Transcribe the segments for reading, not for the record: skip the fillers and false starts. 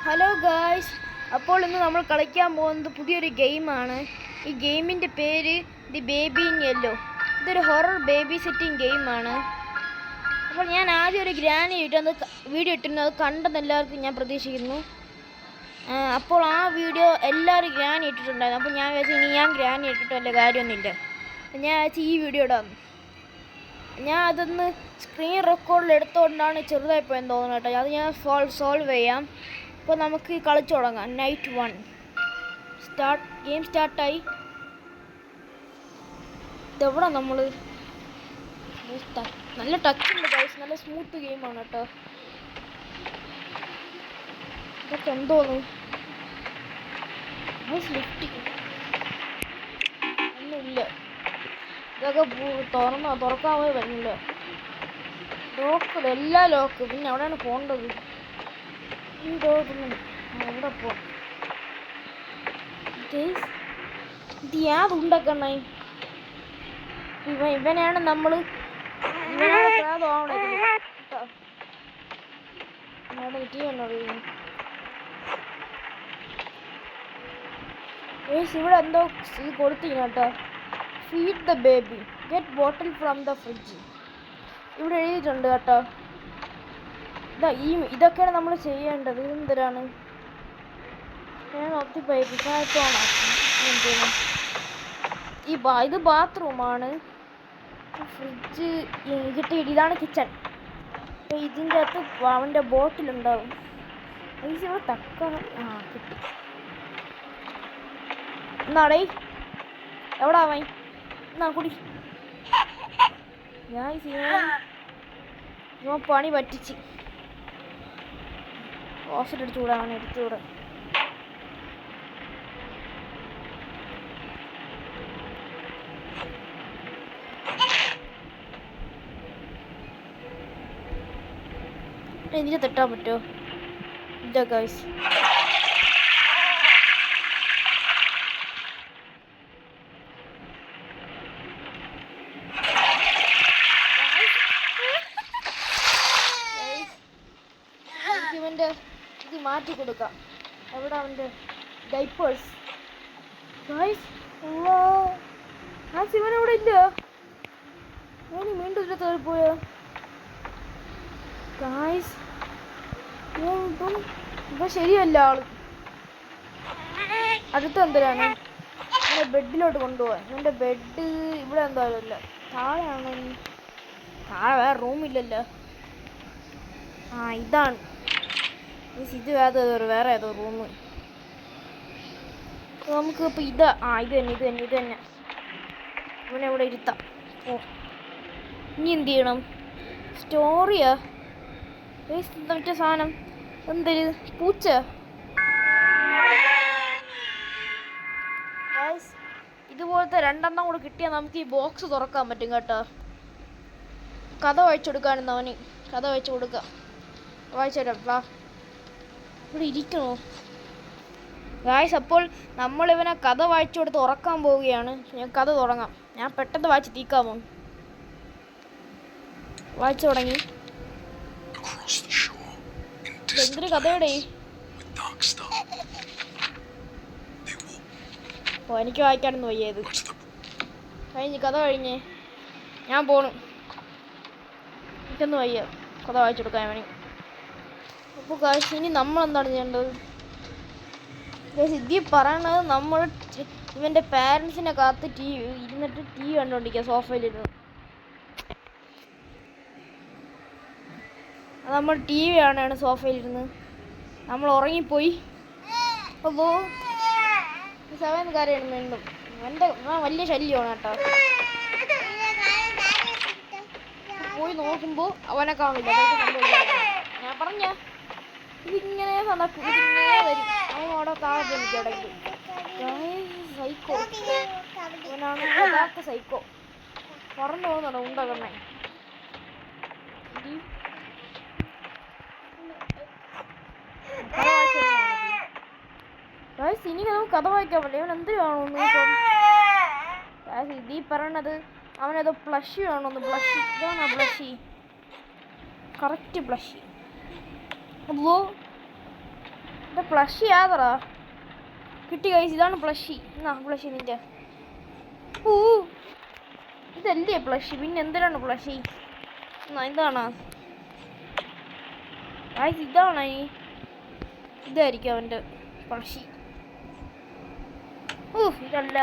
Hello guys, അപ്പോൾ ഇന്ന് നമ്മൾ കളിക്കാൻ പോകുന്നത് പുതിയൊരു ഗെയിമാണ്. ഈ ഗെയിമിൻ്റെ പേര് ദി ബേബി ഇൻ യെല്ലോ. ഇതൊരു ഹൊറർ ബേബി സിറ്റിംഗ് ഗെയിമാണ്. അപ്പോൾ ഞാൻ ആദ്യം ഒരു ഗ്രാനി വീഡിയോ ഇട്ടിരുന്നത് കണ്ടെന്ന് എല്ലാവർക്കും ഞാൻ പ്രതീക്ഷിക്കുന്നു. അപ്പോൾ ആ വീഡിയോ എല്ലാവരും ഗ്രാനി ഇട്ടിട്ടുണ്ടായിരുന്നു. അപ്പോൾ ഞാൻ വിചാരിച്ചു ഇനി ഞാൻ ഗ്രാനി ഇട്ടിട്ട് വല്ല കാര്യമൊന്നുമില്ല. ഞാൻ വിചാരിച്ചു ഈ വീഡിയോ ഇടാം. ഞാൻ അതൊന്ന് സ്ക്രീൻ റെക്കോർഡിൽ എടുത്തുകൊണ്ടാണ് ചെറുതായി പോയെന്ന് തോന്നുന്നു കേട്ടോ. അത് ഞാൻ സോൾവ് ചെയ്യാം. അപ്പോൾ നമുക്ക് കളിച്ചു തുടങ്ങാം. നൈറ്റ് 1 ഗെയിം സ്റ്റാർട്ടായി. ഇതെവിടെ നമ്മൾ നല്ല ടച്ചുണ്ട് ഗൈസ്, നല്ല സ്മൂത്ത് ഗെയിമാണ് കേട്ടോ. ഇതൊക്കെ എന്തോന്നു ഒന്നുമില്ല. ഇതൊക്കെ തുറക്കാൻ വരുന്നില്ല. ലോക്ക്, എല്ലാ ലോക്ക്. പിന്നെ എവിടെയാണ് പോകേണ്ടത്? എവിടെ പോവാം? ഇത് യാതുണ്ടാക്കണേ? ഇവനാണ് നമ്മള് ഇവിടെ എന്തോ കൊടുത്തിങ്ങനെ കേട്ടോ. Feed the baby, get bottle from the fridge. ഇവിടെ എഴുതിയിട്ടുണ്ട് കേട്ടോ. ഇതൊക്കെയാണ് നമ്മൾ ചെയ്യേണ്ടത്. എന്തിനാണ് ഇത് ബാത്റൂമാണ്. ഫ്രിഡ്ജ് കിട്ടിയിട്ട് ഇതാണ് കിച്ചൺ. അപ്പോൾ ഇതിൻ്റെ അകത്ത് അവൻ്റെ ബോട്ടിലുണ്ടാവും. ഇവിടെ കിട്ടി. എന്നാടേ എവിടെ അവൻ? എന്നാ കുടി. ഞാൻ പണി പറ്റിച്ച് ഓഫിറ്റ് അടിച്ചുകൂടാ, അവനെ എടുത്തുകൂടാ. എനിക്ക് തെറ്റാൻ പറ്റുമോ? ഇല്ല ഗൈസ്. ഇവൻ്റെ ഇത് മാറ്റി കൊടുക്കാം. എവിടെ അവൻ്റെ ഡൈപ്പേഴ്സ്? ഗൈസ്, ആ ശിവനെവിടെ ഇല്ല. ഞാൻ വീണ്ടും ഇതിൽ കയറിപ്പോയോ? ഗൈസ്, ഇപ്പം ശരിയല്ല ആള്. അടുത്ത് എന്തിനാണ് എൻ്റെ ബെഡിലോട്ട് കൊണ്ടുപോകാൻ? എൻ്റെ ബെഡ് ഇവിടെ എന്തായാലും ഇല്ല. താഴെയാണ്. താഴെ വേറെ റൂമില്ലല്ലോ. ഇതാണ് ഇത്. വേറെ ഏതോ റൂം. നമുക്ക് ഇപ്പോൾ ഇത് തന്നെ ഇവനെ ഇവിടെ ഇരുത്താം. ഇനി എന്ത് ചെയ്യണം? സ്റ്റോറിയാ മറ്റേ സാധനം എന്തൊരു പൂച്ച. ഇതുപോലത്തെ 2 കൂടെ കിട്ടിയാൽ നമുക്ക് ഈ ബോക്സ് തുറക്കാൻ പറ്റും കേട്ടോ. കഥ വായിച്ചു കൊടുക്കാനെന്ന് അവന് കഥ വായിച്ചു കൊടുക്കാം. വായിച്ചുതരാം. ഇവിടെ ഇരിക്കണോ ഗായ്സ്? അപ്പോൾ നമ്മളിവനെ കഥ വായിച്ചു കൊടുത്ത് ഉറക്കാൻ പോവുകയാണ്. ഞാൻ കഥ തുടങ്ങാം. ഞാൻ പെട്ടെന്ന് വായിച്ച് തീക്കാമോ? വായിച്ചു തുടങ്ങി. എന്തൊരു കഥയുടെ? എനിക്ക് വായിക്കാനൊന്നും വയ്യത്. കഥ കഴിഞ്ഞേ ഞാൻ പോണു. എനിക്കൊന്നും വയ്യ കഥ വായിച്ചു കൊടുക്കാൻ അവന്. അപ്പോൾ ഗായ്സ്, ഇനി നമ്മളെന്താണ് ചെയ്യേണ്ടത്? സിദ്ധി പറയണത് നമ്മൾ ഇവൻ്റെ പാരൻസിനെ കാത്ത് ഇരുന്നിട്ട് TV കണ്ടുകൊണ്ടിരിക്കുക സോഫയിലിരുന്ന്. നമ്മൾ TV കാണുകയാണ് സോഫയിലിരുന്ന്. നമ്മൾ ഉറങ്ങിപ്പോയി. അപ്പോൾ സമയക്കാരെയാണ് വീണ്ടും. എൻ്റെ വലിയ ശല്യമാണ് കേട്ടോ. പോയി നോക്കുമ്പോൾ അവനെ കാണില്ല. ഞാൻ പറഞ്ഞ ഇതിങ്ങനെ നടക്കും, ഇതിങ്ങനെ വരും. അവൻ അവിടെ താഴെ എനിക്ക് ഇടയ്ക്ക്. സൈക്കോ അവനാണ് യഥാർത്ഥ സൈക്കോ. പറഞ്ഞു പോകുന്നുണ്ടോ ഉണ്ടകണ്ണേ? ഇനി നമുക്ക് കഥ വായിക്കാൻ പറ്റില്ല. അവൻ എന്ത് കാണുന്നു? ഇതീ പറയണത് അവനേതോ ബ്ലഷ് കാണുന്നു. ബ്ലഷ് ഇതാണോ? Blush correct blush. അല്ലോ ഇത് പ്ലഷി യാതറാ കിട്ടി ഗൈസ്. ഇതാണ് പ്ലഷി. എന്നാ പ്ലഷി നിന്റെ. ഓ ഇതല്ലേ പ്ലഷി, പിന്നെ എന്തിനാണ് പ്ലഷി? എന്നാ ഇതാണ് ഗൈസ്, ഇതാണ് ഇതായിരിക്കും അവൻ്റെ പ്ലഷി. ഓ ഇതല്ല,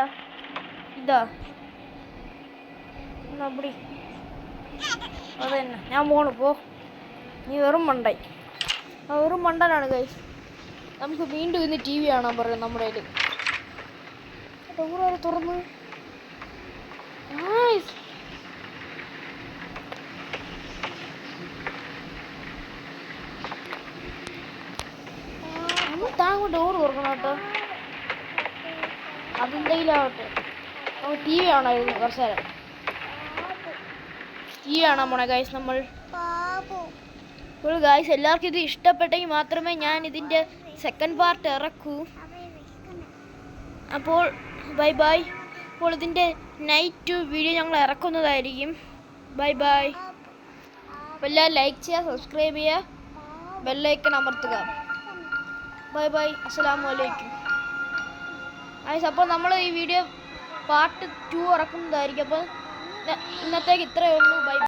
ഇതാ എന്നാ അത് തന്നെ. ഞാൻ പോണു പോ, നീ വെറും മണ്ടായി. ആ വെറും മണ്ടനാണ് ഗൈസ്. നമുക്ക് വീണ്ടും ഇന്ന് TV കാണാൻ പറയും നമ്മുടെ കയ്യിൽ. ഡോറ് തുറന്ന് താങ്കൾ ഡോറ് തുറക്കണം കേട്ടോ. അതെന്തെങ്കിലും ആവട്ടെ, നമുക്ക് TV കാണാമായിരുന്നു കുറച്ച് നേരം. TV കാണാൻ പോണേ ഗൈസ് നമ്മൾ. അപ്പോൾ ഗൈസ് എല്ലാവർക്കും ഇത് ഇഷ്ടപ്പെട്ടെങ്കിൽ മാത്രമേ ഞാൻ ഇതിൻ്റെ സെക്കൻഡ് പാർട്ട് ഇറക്കൂ. അപ്പോൾ ബൈ ബൈ. അപ്പോൾ ഇതിൻ്റെ നൈറ്റ് വീഡിയോ ഞങ്ങൾ ഇറക്കുന്നതായിരിക്കും. Bye bye. അപ്പോൾ എല്ലാവരും ലൈക്ക് ചെയ്യുക, സബ്സ്ക്രൈബ് ചെയ്യുക, ബെല്ലൈക്കൺ അമർത്തുക. Bye bye. അസ്സലാമു അലൈക്കും. അപ്പോൾ നമ്മൾ ഈ വീഡിയോ പാർട്ട് 2 ഇറക്കുന്നതായിരിക്കും. അപ്പോൾ ഇന്നത്തേക്ക് ഇത്രയേ ഉള്ളൂ. ബൈ.